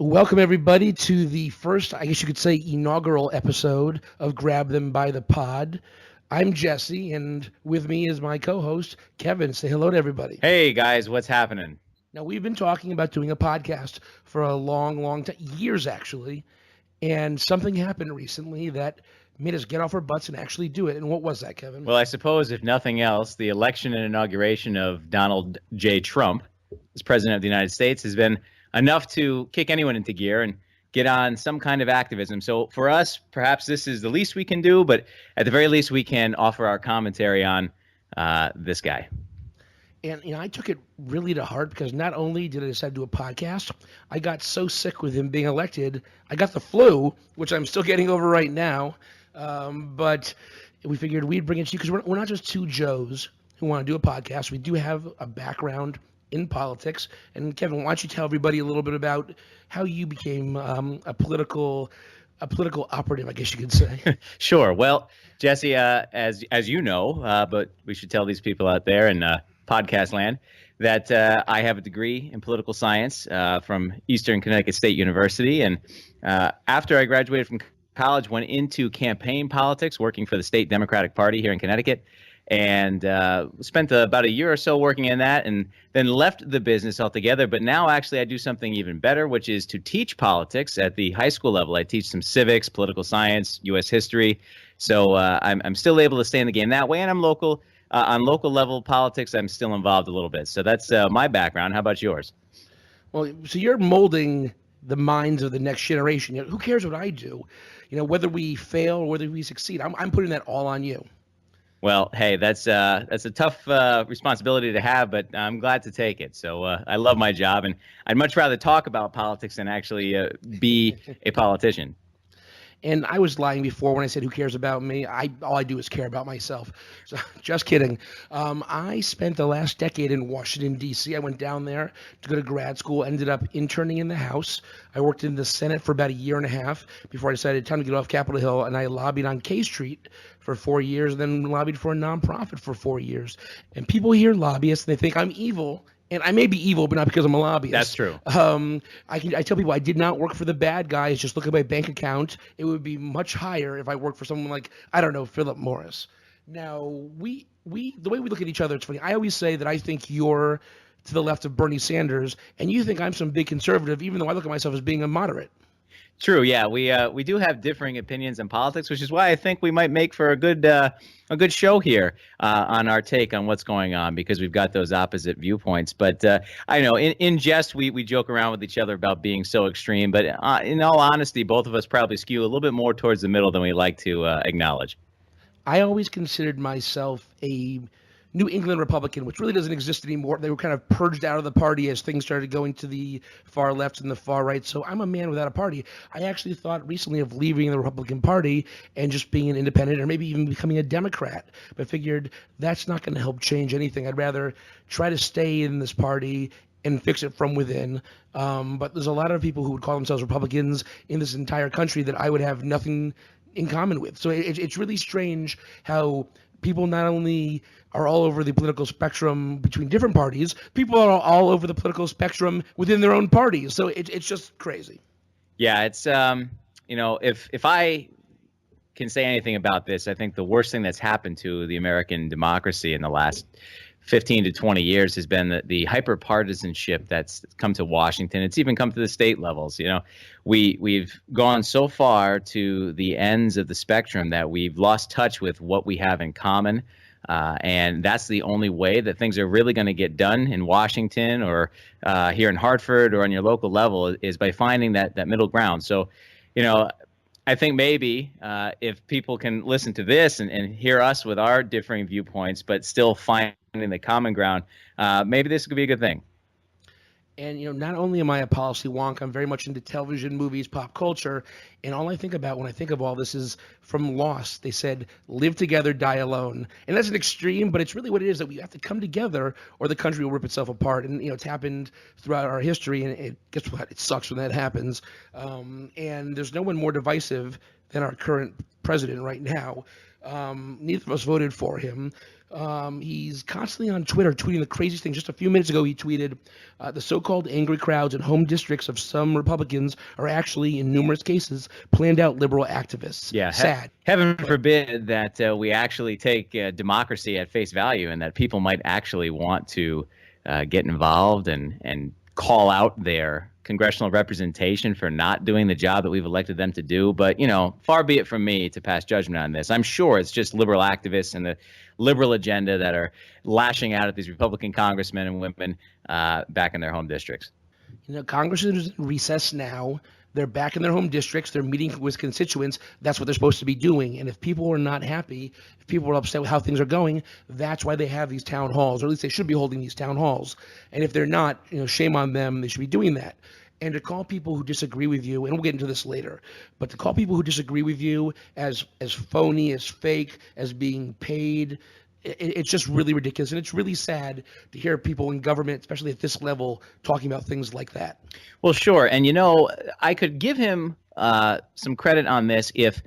Welcome, everybody, to the first, I guess you could say, inaugural episode of Grab Them by the Pod. I'm Jesse, and with me is my co host, Kevin. Say hello to everybody. Hey guys, what's happening? Now, we've been talking about doing a podcast for a long time, years actually, and something happened recently that made us get off our butts and actually do it. And what was that, Kevin? Well, I suppose if nothing else, the election and inauguration of Donald J. Trump as president of the United States has been enough to kick anyone into gear and get on some kind of activism. So for us, perhaps this is the least we can do, but at the very least, we can offer our commentary on this guy. And I took it really to heart because not only did I decide to do a podcast, I got so sick with him being elected. I got the flu, which I'm still getting over right now. But we figured we'd bring it to you because we're not just two Joes who want to do a podcast. We do have a background in politics. And Kevin, why don't you tell everybody a little bit about how you became a political operative, I guess you could say. Sure. Well, Jesse, as you know, but we should tell these people out there in podcast land that I have a degree in political science from Eastern Connecticut State University, and after I graduated from college, went into campaign politics, working for the state Democratic Party here in Connecticut, and spent about a year or so working in that, and then left the business altogether. But now actually I do something even better, which is to teach politics at the high school level. I teach some civics, political science, U.S. history. So I'm still able to stay in the game that way, and I'm local. On local level politics, I'm still involved a little bit. So that's my background. How about yours? Well, so you're molding the minds of the next generation. Who cares what I do? Whether we fail or whether we succeed, I'm putting that all on you. Well, hey, that's a tough responsibility to have, but I'm glad to take it. So I love my job, and I'd much rather talk about politics than actually be a politician. And I was lying before when I said, who cares about me? All I do is care about myself. So just kidding. I spent the last decade in Washington, D.C. I went down there to go to grad school, ended up interning in the House. I worked in the Senate for about a year and a half before I decided time to get off Capitol Hill, and I lobbied on K Street for 4 years, and then lobbied for a nonprofit for 4 years. And people hear lobbyists, and they think I'm evil. And I may be evil, but not because I'm a lobbyist. That's true. I tell people I did not work for the bad guys. Just look at my bank account. It would be much higher if I worked for someone like, I don't know, Philip Morris. Now, the way we look at each other, it's funny. I always say that I think you're to the left of Bernie Sanders, and you think I'm some big conservative, even though I look at myself as being a moderate. True. Yeah, we do have differing opinions in politics, which is why I think we might make for a good show here on our take on what's going on, because we've got those opposite viewpoints. But I know in jest we joke around with each other about being so extreme, but in all honesty, both of us probably skew a little bit more towards the middle than we like to acknowledge. I always considered myself a New England Republican, which really doesn't exist anymore. They were kind of purged out of the party as things started going to the far left and the far right. So I'm a man without a party. I actually thought recently of leaving the Republican Party and just being an independent, or maybe even becoming a Democrat, but figured that's not going to help change anything. I'd rather try to stay in this party and fix it from within. But there's a lot of people who would call themselves Republicans in this entire country that I would have nothing in common with. So it's really strange how people not only are all over the political spectrum between different parties, people are all over the political spectrum within their own parties. So it's just crazy. Yeah, it's if I can say anything about this, I think the worst thing that's happened to the American democracy in the last 15 to 20 years has been the hyper-partisanship that's come to Washington. It's even come to the state levels. We've gone so far to the ends of the spectrum that we've lost touch with what we have in common. And that's the only way that things are really going to get done in Washington or here in Hartford or on your local level is by finding that middle ground. So, I think maybe if people can listen to this and hear us with our differing viewpoints, but still finding the common ground, maybe this could be a good thing. And, not only am I a policy wonk, I'm very much into television, movies, pop culture. And all I think about when I think of all this is from Lost. They said, live together, die alone. And that's an extreme, but it's really what it is, that we have to come together or the country will rip itself apart. And, it's happened throughout our history. And guess what? It sucks when that happens. And there's no one more divisive than our current president right now. Neither of us voted for him. He's constantly on Twitter tweeting the craziest things. Just a few minutes ago, he tweeted, the so-called angry crowds in home districts of some Republicans are actually, in numerous cases, planned out liberal activists. Yeah, Sad. heaven forbid that we actually take democracy at face value, and that people might actually want to get involved and call out their congressional representation for not doing the job that we've elected them to do. But, far be it from me to pass judgment on this. I'm sure it's just liberal activists and the liberal agenda that are lashing out at these Republican congressmen and women back in their home districts. Congress is in recess now. They're back in their home districts. They're meeting with constituents. That's what they're supposed to be doing. And if people are not happy, if people are upset with how things are going, that's why they have these town halls, or at least they should be holding these town halls. And if they're not, shame on them. They should be doing that. And to call people who disagree with you, and we'll get into this later, but to call people who disagree with you as phony, as fake, as being paid, it's just really ridiculous. And it's really sad to hear people in government, especially at this level, talking about things like that. Well, sure. And, I could give him some credit on this if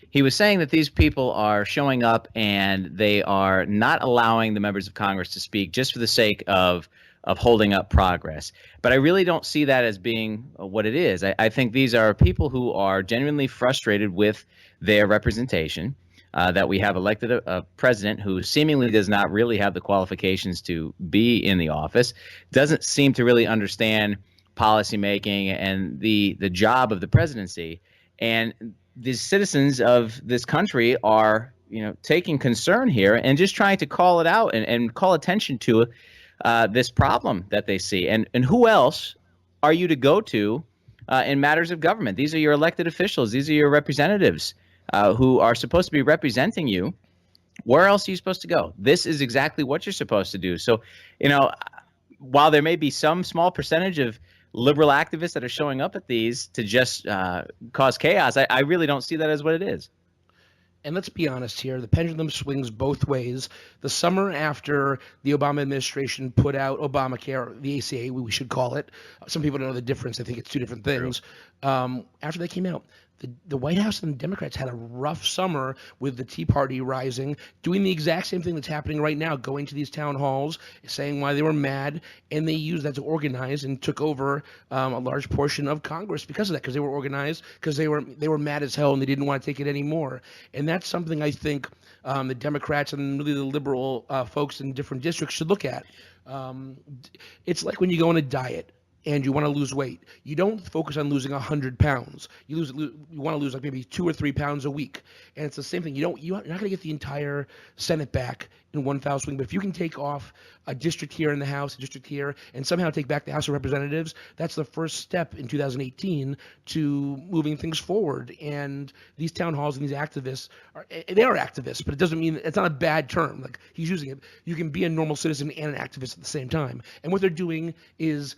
he was saying that these people are showing up and they are not allowing the members of Congress to speak just for the sake of holding up progress. But I really don't see that as being what it is. I think these are people who are genuinely frustrated with their representation, that we have elected a president who seemingly does not really have the qualifications to be in the office, doesn't seem to really understand policymaking and the job of the presidency. And the citizens of this country are, taking concern here and just trying to call it out and call attention to this problem that they see. And who else are you to go to in matters of government? These are your elected officials. These are your representatives who are supposed to be representing you. Where else are you supposed to go? This is exactly what you're supposed to do. So, while there may be some small percentage of liberal activists that are showing up at these to just cause chaos, I really don't see that as what it is. And let's be honest here, the pendulum swings both ways. The summer after the Obama administration put out Obamacare, the ACA, we should call it. Some people don't know the difference. I think it's two different things. After they came out, the White House and the Democrats had a rough summer with the Tea Party rising, doing the exact same thing that's happening right now, going to these town halls, saying why they were mad, and they used that to organize and took over a large portion of Congress because of that, because they were organized, because they were mad as hell and they didn't want to take it anymore. And that's something I think the Democrats and really the liberal folks in different districts should look at. It's like when you go on a diet and you want to lose weight. You don't focus on losing 100 pounds. You want to lose like maybe 2 or 3 pounds a week. And it's the same thing. You're not going to get the entire Senate back in one foul swing. But if you can take off a district here in the House, a district here, and somehow take back the House of Representatives, that's the first step in 2018 to moving things forward. And these town halls and these activists, they are activists, but it doesn't mean, it's not a bad term. Like he's using it. You can be a normal citizen and an activist at the same time. And what they're doing is,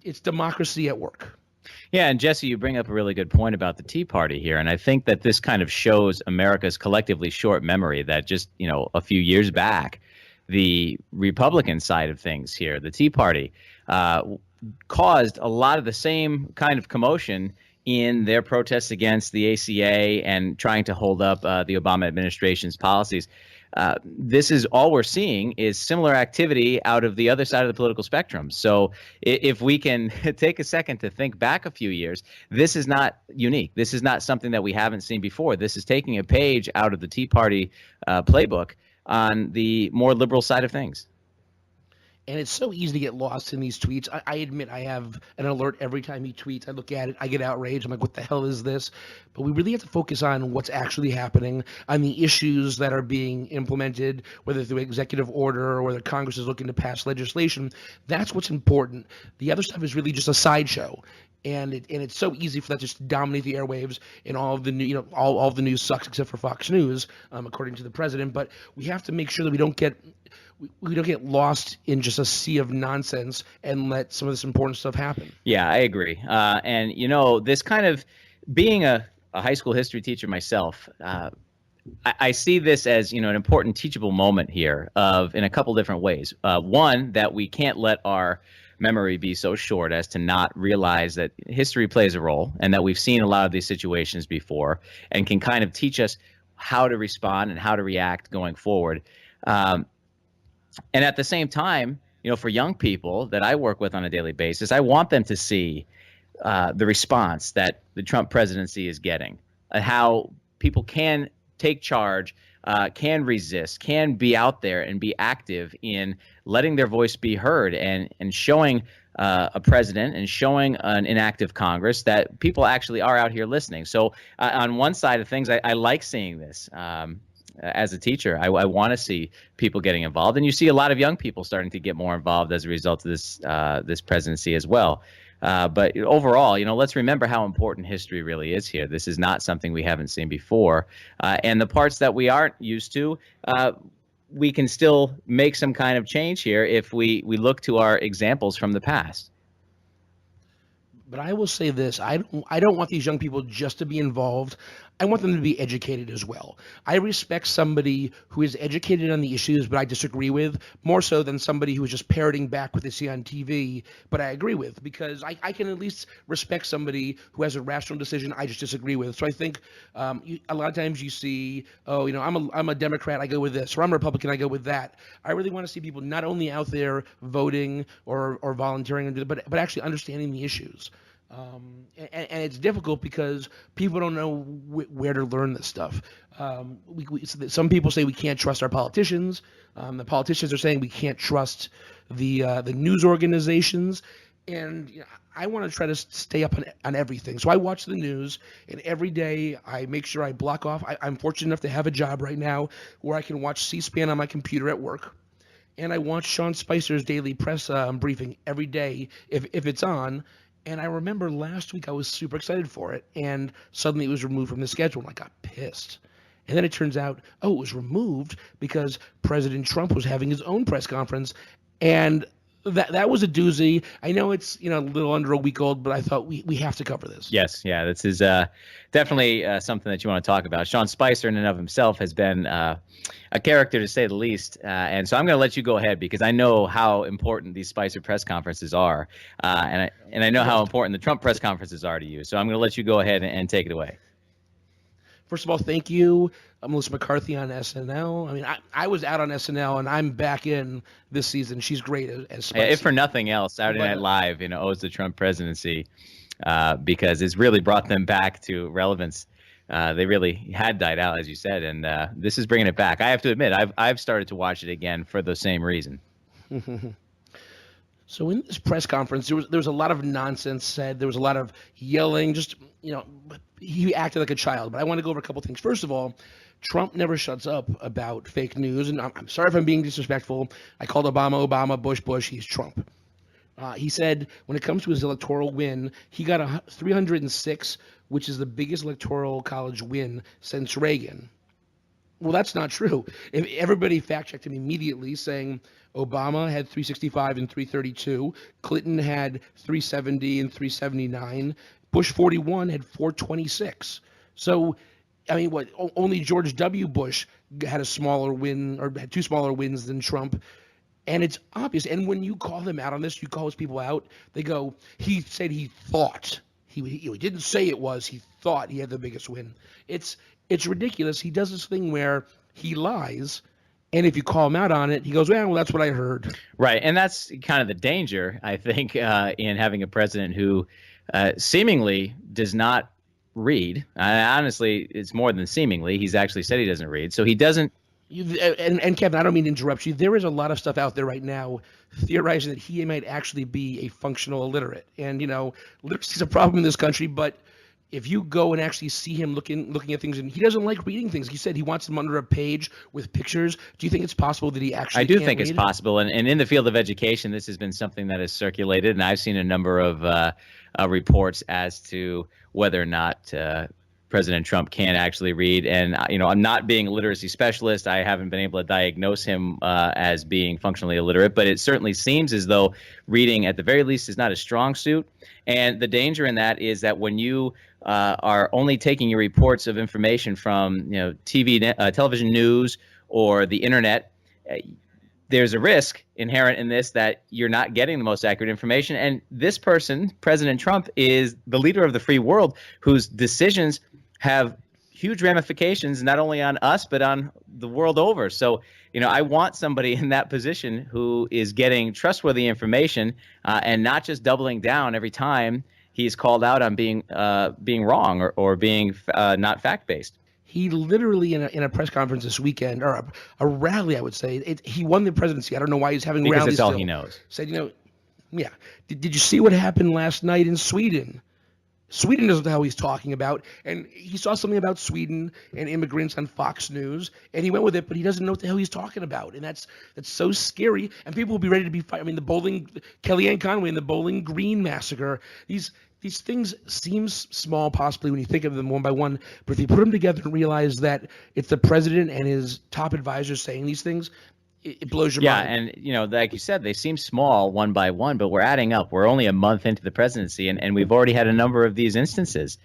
it's democracy at work. Yeah, and Jesse, you bring up a really good point about the Tea Party here, and I think that this kind of shows America's collectively short memory that just, a few years back, the Republican side of things here, the Tea Party, caused a lot of the same kind of commotion in their protests against the ACA and trying to hold up the Obama administration's policies. This is all we're seeing is similar activity out of the other side of the political spectrum. So if we can take a second to think back a few years, this is not unique. This is not something that we haven't seen before. This is taking a page out of the Tea Party playbook on the more liberal side of things. And it's so easy to get lost in these tweets. I admit I have an alert every time he tweets. I look at it, I get outraged. I'm like, what the hell is this? But we really have to focus on what's actually happening, on the issues that are being implemented, whether through executive order or whether Congress is looking to pass legislation. That's what's important. The other stuff is really just a sideshow. And it's so easy for that just to dominate the airwaves, and all of the new, all of the news sucks except for Fox News, according to the president. But we have to make sure that we don't get lost in just a sea of nonsense and let some of this important stuff happen. Yeah, I agree. And this kind of being a high school history teacher myself, I see this as an important teachable moment here in a couple different ways. One, that we can't let our memory be so short as to not realize that history plays a role and that we've seen a lot of these situations before and can kind of teach us how to respond and how to react going forward. Um, and at the same time, for young people that I work with on a daily basis, I want them to see the response that the Trump presidency is getting, how people can take charge, can resist, can be out there and be active in letting their voice be heard, and showing a president and showing an inactive Congress that people actually are out here listening. So on one side of things, I like seeing this. As a teacher, I want to see people getting involved, and you see a lot of young people starting to get more involved as a result of this presidency as well. But overall, let's remember how important history really is here. This is not something we haven't seen before, and the parts that we aren't used to, we can still make some kind of change here if we look to our examples from the past. But I will say this: I don't want these young people just to be involved. I want them to be educated as well. I respect somebody who is educated on the issues, but I disagree with, more so than somebody who is just parroting back what they see on TV, but I agree with, because I can at least respect somebody who has a rational decision I just disagree with. So I think a lot of times you see, I'm a Democrat, I go with this, or I'm a Republican, I go with that. I really want to see people not only out there voting or volunteering, but actually understanding the issues. And it's difficult because people don't know where to learn this stuff. Some people say we can't trust our politicians. The politicians are saying we can't trust the news organizations. And I want to try to stay up on everything. So I watch the news, and every day I make sure I block off. I'm fortunate enough to have a job right now where I can watch C-SPAN on my computer at work. And I watch Sean Spicer's daily press briefing every day if it's on. And I remember last week I was super excited for it, and suddenly it was removed from the schedule, and I got pissed. And then it turns out, it was removed because President Trump was having his own press conference, and that was a doozy. I know it's a little under a week old, but I thought we have to cover this. Yes, yeah, this is definitely something that you want to talk about. Sean Spicer, in and of himself, has been a character to say the least, and so I'm going to let you go ahead because I know how important these Spicer press conferences are, and I know how important the Trump press conferences are to you. So I'm going to let you go ahead and take it away. First of all, thank you, Melissa McCarthy on SNL. I mean, I was out on SNL, and I'm back in this season. She's great as Spicy. If for nothing else, Saturday Night Live, owes the Trump presidency because it's really brought them back to relevance. They really had died out, as you said, and this is bringing it back. I have to admit, I've started to watch it again for the same reason. So in this press conference, there was a lot of nonsense said. There was a lot of yelling. Just he acted like a child. But I want to go over a couple things. First of all, Trump never shuts up about fake news, and I'm sorry if I'm being disrespectful. I called Obama, Bush. He's Trump. He said when it comes to his electoral win, he got 306, which is the biggest electoral college win since Reagan. Well, that's not true. If everybody fact-checked him immediately, saying Obama had 365 and 332, Clinton had 370 and 379, Bush 41 had 426. So, I mean, only George W. Bush had a smaller win, or had two smaller wins than Trump. And it's obvious. And when you call them out on this, you call those people out, they go, he said he thought. He didn't say it was. He thought he had the biggest win. It's ridiculous. He does this thing where he lies, and if you call him out on it, he goes, well, that's what I heard. Right, and that's kind of the danger, I think, in having a president who seemingly does not read. Honestly, it's more than seemingly. He's actually said he doesn't read, so he doesn't. And Kevin, I don't mean to interrupt you. There is a lot of stuff out there right now theorizing that he might actually be a functional illiterate. And, literacy is a problem in this country, but if you go and actually see him looking at things, and he doesn't like reading things. He said he wants them under a page with pictures. Do you think it's possible that he actually I do can't think it's read? possible. And in the field of education, this has been something that has circulated, and I've seen a number of reports as to whether or not President Trump can actually read. And, I'm not being a literacy specialist. I haven't been able to diagnose him as being functionally illiterate, but it certainly seems as though reading, at the very least, is not a strong suit. And the danger in that is that when you are only taking your reports of information from, television news or the internet, there's a risk inherent in this that you're not getting the most accurate information. And this person, President Trump, is the leader of the free world whose decisions have huge ramifications not only on us but on the world over. So I want somebody in that position who is getting trustworthy information and not just doubling down every time he's called out on being wrong or being not fact-based. He literally in a press conference this weekend, or a rally, I would say, he won the presidency. I don't know why he's having because rallies. That's all still. he knows. Said, yeah. Did you see what happened last night in Sweden? Sweden doesn't know how he's talking about, and he saw something about Sweden and immigrants on Fox News, and he went with it, but he doesn't know what the hell he's talking about, and that's so scary. And people will be ready to be fired. I mean, Kellyanne Conway and the Bowling Green massacre. These things seem small, possibly, when you think of them one by one, but if you put them together and realize that it's the president and his top advisors saying these things, it blows your mind. Yeah, and like you said, they seem small one by one, but we're adding up. We're only a month into the presidency, and we've already had a number of these instances.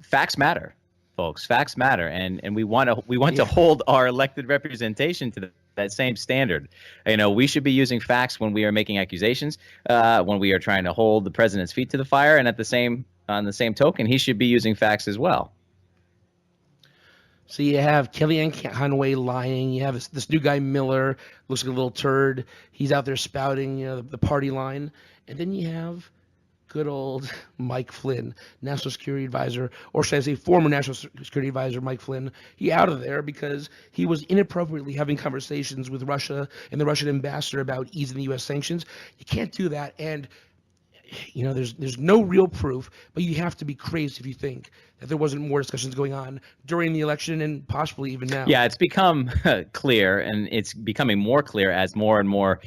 Facts matter, folks. Facts matter, and we want to hold our elected representation to that same standard. We should be using facts when we are making accusations, when we are trying to hold the president's feet to the fire, and on the same token, he should be using facts as well. So you have Kellyanne Conway lying. You have this new guy, Miller, looks like a little turd. He's out there spouting the party line. And then you have good old Mike Flynn, National Security Advisor, or should I say former National Security Advisor Mike Flynn. He out of there because he was inappropriately having conversations with Russia and the Russian ambassador about easing the U.S. sanctions. You can't do that. And there's no real proof, but you have to be crazy if you think that there wasn't more discussions going on during the election and possibly even now. Yeah, it's become clear, and it's becoming more clear as more and more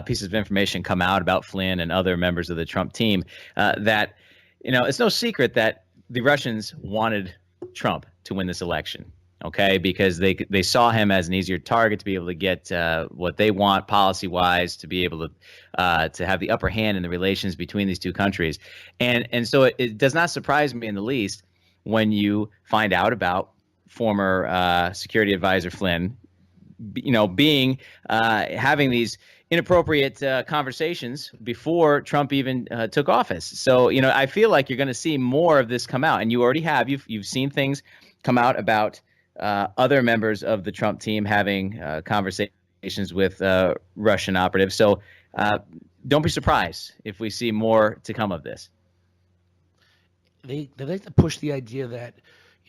pieces of information come out about Flynn and other members of the Trump team, that it's no secret that the Russians wanted Trump to win this election. Okay, because they saw him as an easier target to be able to get what they want policy-wise, to be able to have the upper hand in the relations between these two countries, and so it does not surprise me in the least when you find out about former security advisor Flynn, being having these inappropriate conversations before Trump even took office. So I feel like you're going to see more of this come out, and you already have. You've seen things come out about other members of the Trump team having conversations with Russian operatives. So don't be surprised if we see more to come of this. They like to push the idea that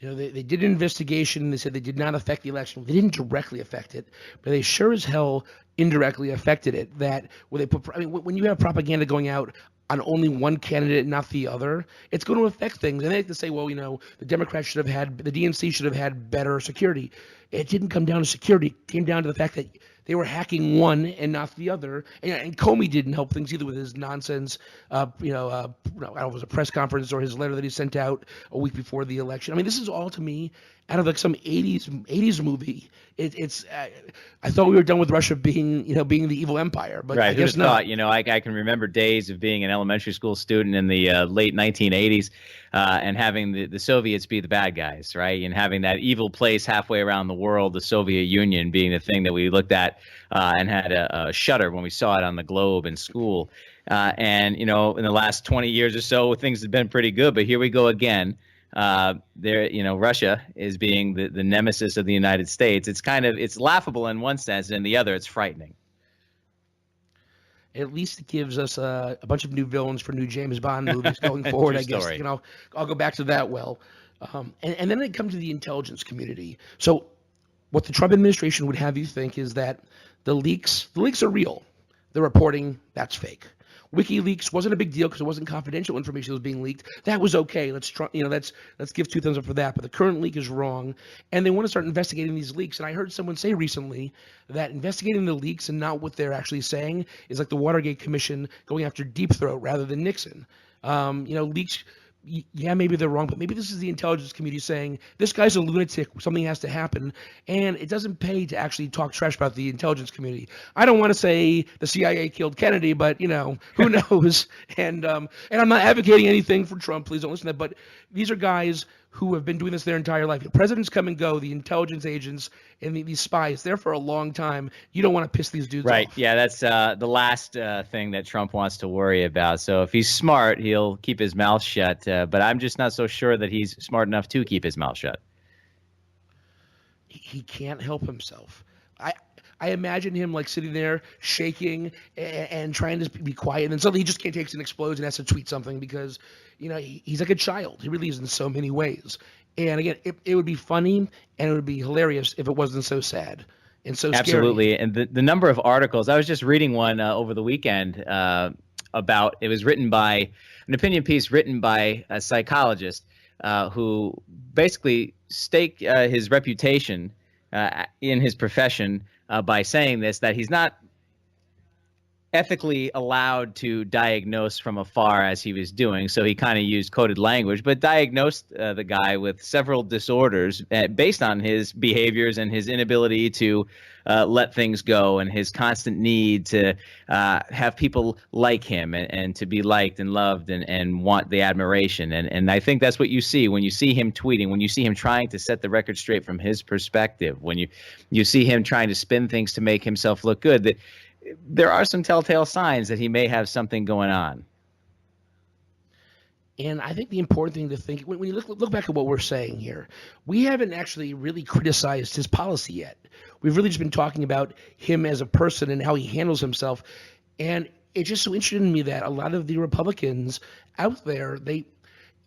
they did an investigation. They said they did not affect the election. They didn't directly affect it, but they sure as hell indirectly affected it. That when you have propaganda going out on only one candidate, not the other, it's going to affect things. And they like to say, well, the Democrats should have had, the DNC should have had better security. It didn't come down to security. It came down to the fact that they were hacking one and not the other. And Comey didn't help things either with his nonsense, I don't know if it was a press conference or his letter that he sent out a week before the election. I mean, this is all to me out of like some 80s movie. I thought we were done with Russia being the evil empire, but right. I guess not. I can remember days of being an elementary school student in the late 1980s and having the Soviets be the bad guys, right? And having that evil place halfway around the world, the Soviet Union, being the thing that we looked at and had a shudder when we saw it on the globe in school. And in the last 20 years or so, things have been pretty good, but here we go again. Russia is being the nemesis of the United States. It's laughable in one sense, and in the other, it's frightening. At least it gives us a bunch of new villains for new James Bond movies going forward. I guess I'll go back to that. And then they come to the intelligence community. So what the Trump administration would have you think is that the leaks are real. The reporting, that's fake. WikiLeaks wasn't a big deal because it wasn't confidential information that was being leaked. That was okay. Let's give 2 thumbs up for that. But the current leak is wrong, and they want to start investigating these leaks. And I heard someone say recently that investigating the leaks and not what they're actually saying is like the Watergate Commission going after Deep Throat rather than Nixon. Leaks. Yeah, maybe they're wrong, but maybe this is the intelligence community saying this guy's a lunatic. Something has to happen, and it doesn't pay to actually talk trash about the intelligence community. I don't want to say the CIA killed Kennedy, but who knows? And I'm not advocating anything for Trump. Please don't listen to that. But these are guys who have been doing this their entire life. The presidents come and go. The intelligence agents and these spies, they're for a long time. You don't want to piss these dudes off. Right. Yeah, that's the last thing that Trump wants to worry about. So if he's smart, he'll keep his mouth shut. But I'm just not so sure that he's smart enough to keep his mouth shut. He can't help himself. I imagine him like sitting there shaking and trying to be quiet, and then suddenly he just can't take it and explodes and has to tweet something because, he's like a child. He really is in so many ways. And again, it would be funny and it would be hilarious if it wasn't so sad and so scary. Absolutely. And the number of articles, I was just reading one over the weekend about, it was written by an opinion piece written by a psychologist who basically staked his reputation in his profession by saying this, that he's not ethically allowed to diagnose from afar as he was doing. So he kind of used coded language, but diagnosed the guy with several disorders based on his behaviors and his inability to let things go, and his constant need to have people like him and to be liked and loved and want the admiration. And I think that's what you see when you see him tweeting, when you see him trying to set the record straight from his perspective, when you see him trying to spin things to make himself look good, that there are some telltale signs that he may have something going on. And I think the important thing to think, when you look back at what we're saying here, we haven't actually really criticized his policy yet. We've really just been talking about him as a person and how he handles himself. And it's just so interesting to me that a lot of the Republicans out there,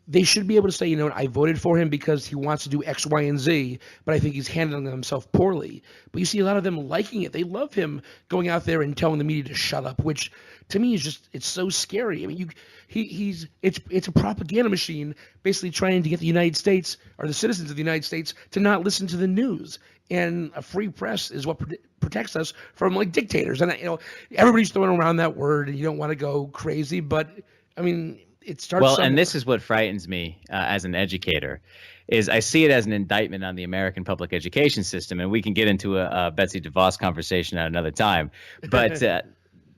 they should be able to say, I voted for him because he wants to do X, Y, and Z, but I think he's handling himself poorly. But you see a lot of them liking it. They love him going out there and telling the media to shut up, which to me is it's so scary. I mean, it's a propaganda machine basically trying to get the United States or the citizens of the United States to not listen to the news. And a free press is what protects us from like dictators. And everybody's throwing around that word, and you don't want to go crazy, but I mean, it starts well, somewhere. And this is what frightens me as an educator, is I see it as an indictment on the American public education system, and we can get into a Betsy DeVos conversation at another time. But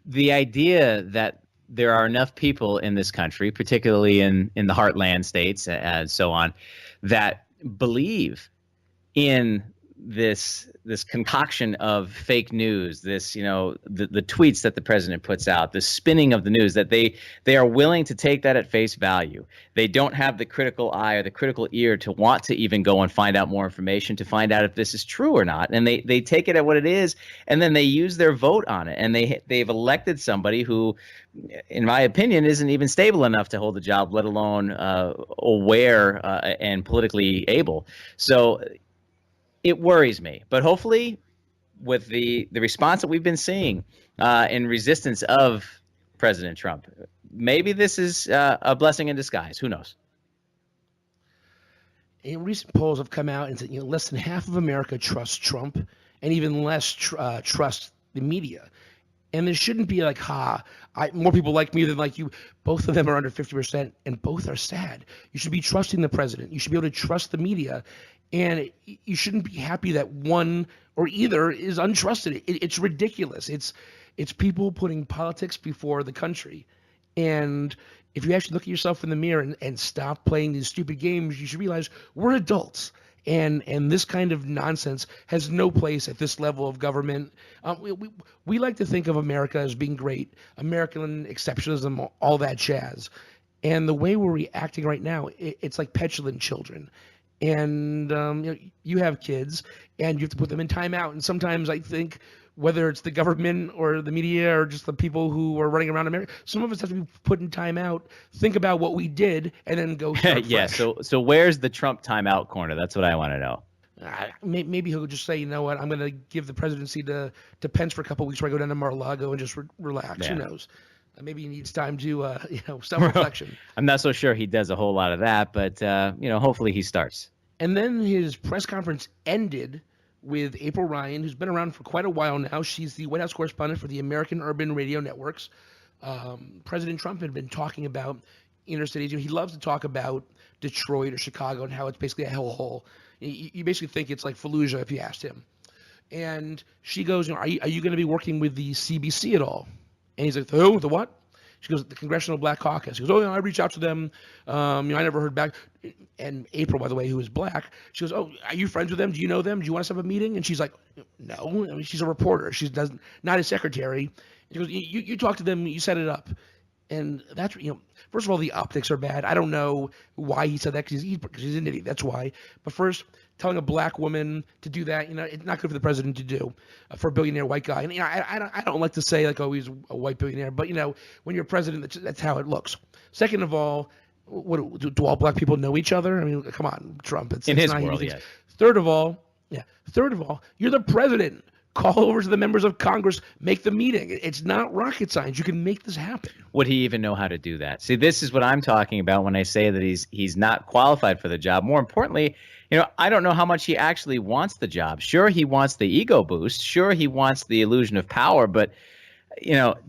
the idea that there are enough people in this country, particularly in the heartland states and so on, that believe in this concoction of fake news, the tweets that the president puts out, the spinning of the news, that they are willing to take that at face value. They don't have the critical eye or the critical ear to want to even go and find out more information to find out if this is true or not. And they take it at what it is, and then they use their vote on it. And they've elected somebody who, in my opinion, isn't even stable enough to hold the job, let alone aware and politically able. So it worries me, but hopefully with the response that we've been seeing in resistance of President Trump, maybe this is a blessing in disguise. Who knows? And recent polls have come out and said, less than half of America trusts Trump, and even less trust the media. And there shouldn't be like, more people like me than like you. Both of them are under 50%, and both are sad. You should be trusting the president. You should be able to trust the media. And you shouldn't be happy that one or either is untrusted. It's ridiculous. It's people putting politics before the country. And if you actually look at yourself in the mirror and stop playing these stupid games, you should realize we're adults. And this kind of nonsense has no place at this level of government. We like to think of America as being great, American exceptionalism, all that jazz. And the way we're reacting right now, it's like petulant children. And you have kids, and you have to put them in timeout. And sometimes I think, whether it's the government or the media or just the people who are running around America, some of us have to be put in timeout, think about what we did, and then go start yeah. fresh. So where's the Trump timeout corner? That's what I want to know. Maybe he'll just say, you know what, I'm going to give the presidency to Pence for a couple of weeks where I go down to Mar-a-Lago and just relax. Yeah. Who knows? Maybe he needs time to, self-reflection. I'm not so sure he does a whole lot of that, but, hopefully he starts. And then his press conference ended with April Ryan, who's been around for quite a while now. She's the White House correspondent for the American Urban Radio Networks. President Trump had been talking about inner cities. He loves to talk about Detroit or Chicago and how it's basically a hellhole. You basically think it's like Fallujah if you asked him. And she goes, are you going to be working with the CBC at all? And he's like, oh, the what? She goes, the Congressional Black Caucus. He goes, I reached out to them. I never heard back. And April, by the way, who is black, she goes, oh, are you friends with them? Do you know them? Do you want us to have a meeting? And she's like, no. She's a reporter. She's not a secretary. She goes, you talk to them. You set it up. And that's, first of all, the optics are bad. I don't know why he said that because he's an idiot. That's why. But first, telling a black woman to do that, it's not good for the president to do, for a billionaire white guy. And I don't like to say like, oh, he's a white billionaire, but when you're president, that's how it looks. Second of all, what do all black people know each other? I mean, come on, Trump. It's his not world, easy. yes. Third of all, you're the president. Call over to the members of Congress, make the meeting. It's not rocket science. You can make this happen. Would he even know how to do that? See, this is what I'm talking about when I say that he's not qualified for the job. More importantly, I don't know how much he actually wants the job. Sure, he wants the ego boost. Sure, he wants the illusion of power. But,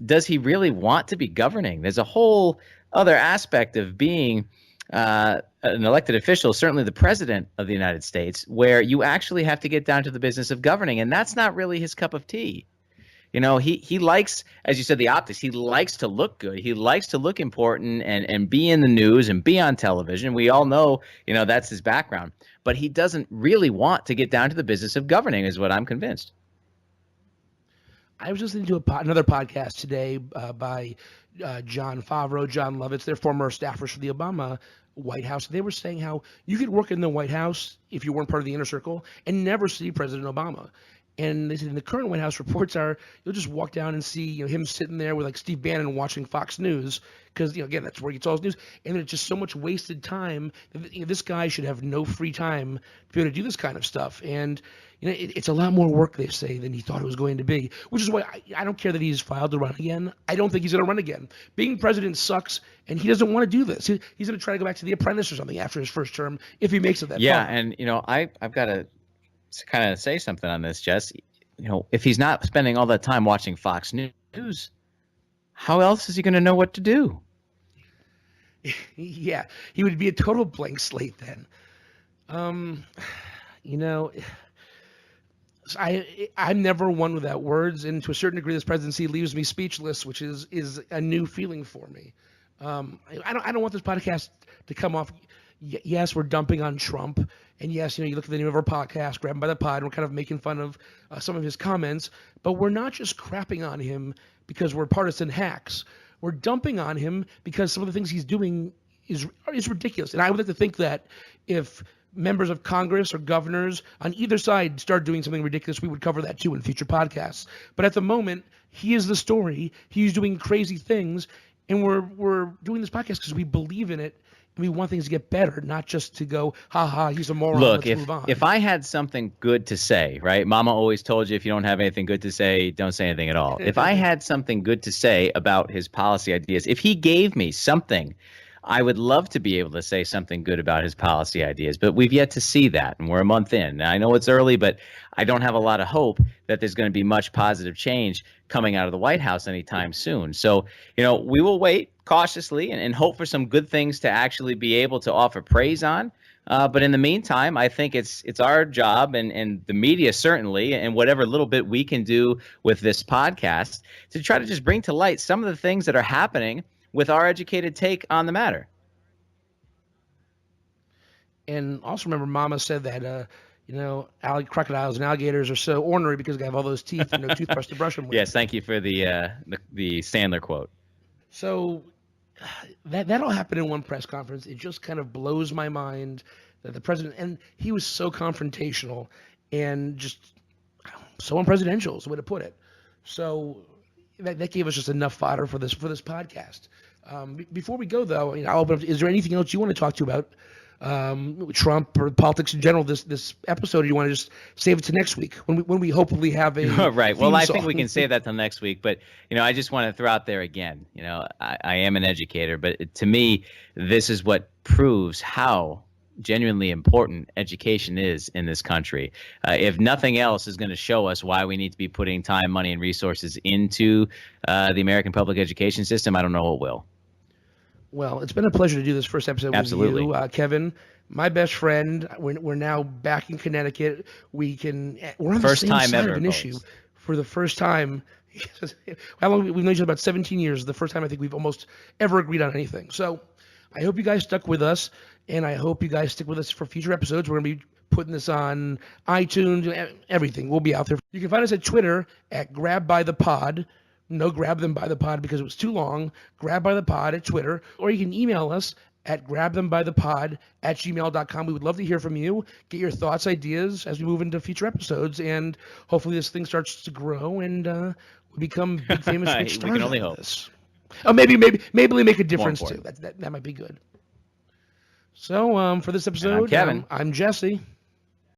does he really want to be governing? There's a whole other aspect of being an elected official, certainly the president of the United States, where you actually have to get down to the business of governing. And that's not really his cup of tea. He likes, as you said, the optics. He likes to look good. He likes to look important and be in the news and be on television. We all know, that's his background. But he doesn't really want to get down to the business of governing, is what I'm convinced. I was listening to another podcast today by Jon Favreau, John Lovitz. They're former staffers for the Obama White House. They were saying how you could work in the White House if you weren't part of the inner circle and never see President Obama. And they said in the current White House reports are you'll just walk down and see him sitting there with like Steve Bannon watching Fox News because again that's where he gets all his news. And there's just so much wasted time. This guy should have no free time to be able to do this kind of stuff. And it's a lot more work, they say, than he thought it was going to be, which is why I don't care that he's filed to run again. I don't think he's going to run again. Being president sucks, and he doesn't want to do this. He's going to try to go back to The Apprentice or something after his first term if he makes it that far. Yeah, and, I've got to kind of say something on this, Jess. If he's not spending all that time watching Fox News, how else is he going to know what to do? Yeah, he would be a total blank slate then. I'm never one without words, and to a certain degree, this presidency leaves me speechless, which is a new feeling for me. I don't want this podcast to come off. Yes, we're dumping on Trump, and yes, you look at the name of our podcast, Grab Him by the Pod, and we're kind of making fun of some of his comments, but we're not just crapping on him because we're partisan hacks. We're dumping on him because some of the things he's doing is ridiculous, and I would like to think that if members of Congress or governors on either side start doing something ridiculous, we would cover that too in future podcasts. But at the moment, he is the story. He's doing crazy things, and we're doing this podcast because we believe in it and we want things to get better, not just to go, ha ha, he's a moron. Look, let's move on. If I had something good to say, right? Mama always told you if you don't have anything good to say, don't say anything at all. If I had something good to say about his policy ideas, if he gave me something, I would love to be able to say something good about his policy ideas, but we've yet to see that, and we're a month in. Now, I know it's early, but I don't have a lot of hope that there's going to be much positive change coming out of the White House anytime soon. So, we will wait cautiously and hope for some good things to actually be able to offer praise on. But in the meantime, I think it's our job and the media certainly, and whatever little bit we can do with this podcast to try to just bring to light some of the things that are happening with our educated take on the matter. And also remember, Mama said that, crocodiles and alligators are so ornery because they have all those teeth and no toothbrush to brush them with. Yes, thank you for the Sandler quote. So that all happened in one press conference. It just kind of blows my mind that the president, and he was so confrontational and just so unpresidential is the way to put it. So that gave us just enough fodder for this podcast. Before we go, though, I'll open up. Is there anything else you want to talk to about Trump or politics in general this episode, or you want to just save it to next week when we hopefully have a right? Well, I think we can save that till next week. But I just want to throw out there again. I am an educator, but to me, this is what proves how genuinely important education is in this country. If nothing else is going to show us why we need to be putting time, money, and resources into the American public education system, I don't know what will. Well, it's been a pleasure to do this first episode Absolutely. with you, Kevin, my best friend. We're now back in Connecticut. We're on first the same time side ever, of an folks. issue for the first time. How long we've known each other? About 17 years. The first time I think we've almost ever agreed on anything. So I hope you guys stuck with us, and I hope you guys stick with us for future episodes. We're going to be putting this on iTunes, everything. We'll be out there. You can find us at Twitter at GrabByThePod. No Grab Them by the Pod because it was too long. Grab by the Pod at Twitter, or you can email us at grabthembythepod@gmail.com. We would love to hear from you, get your thoughts, ideas as we move into future episodes, and hopefully this thing starts to grow and we become big famous rich stars. We can only out of hope. this. Oh, maybe we make a difference too. That might be good. So for this episode, Kevin. I'm Jesse.